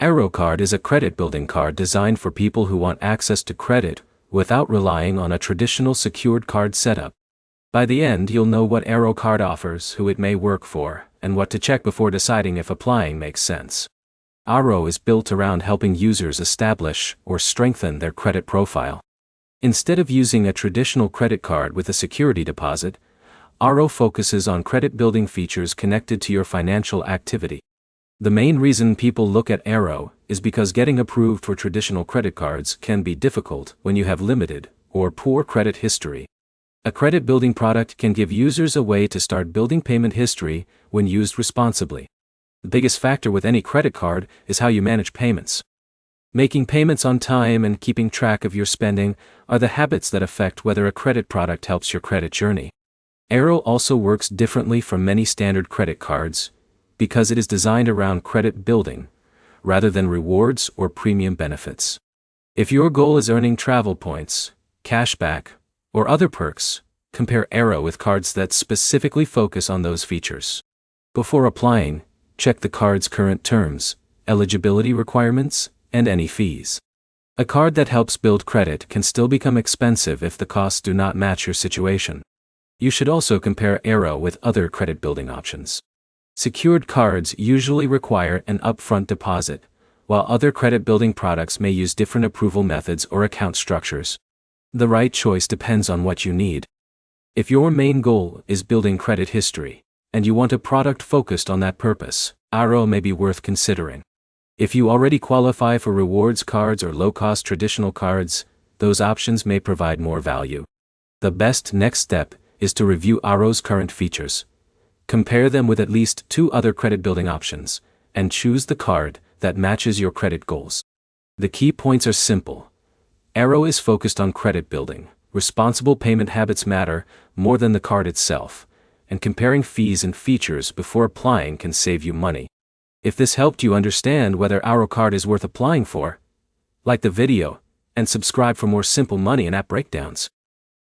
Arro card is a credit-building card designed for people who want access to credit without relying on a traditional secured card setup. By the end, you'll know what Arro card offers, who it may work for, and what to check before deciding if applying makes sense. Arro is built around helping users establish or strengthen their credit profile. Instead of using a traditional credit card with a security deposit, Arro focuses on credit-building features connected to your financial activity. The main reason people look at Arro is because getting approved for traditional credit cards can be difficult when you have limited or poor credit history. A credit-building product can give users a way to start building payment history when used responsibly. The biggest factor with any credit card is how you manage payments. Making payments on time and keeping track of your spending are the habits that affect whether a credit product helps your credit journey. Arro also works differently from many standard credit cards because it is designed around credit building rather than rewards or premium benefits. If your goal is earning travel points, cashback, or other perks, compare Arro with cards that specifically focus on those features. Before applying, check the card's current terms, eligibility requirements, and any fees. A card that helps build credit can still become expensive if the costs do not match your situation. You should also compare Arro with other credit-building options. Secured cards usually require an upfront deposit, while other credit-building products may use different approval methods or account structures. The right choice depends on what you need. If your main goal is building credit history, and you want a product focused on that purpose, Arro may be worth considering. If you already qualify for rewards cards or low-cost traditional cards, those options may provide more value. The best next step is to review Arro's current features. Compare them with at least 2 other credit-building options, and choose the card that matches your credit goals. The key points are simple. Arro is focused on credit building. Responsible payment habits matter more than the card itself, and comparing fees and features before applying can save you money. If this helped you understand whether Arro card is worth applying for, like the video, and subscribe for more simple money and app breakdowns.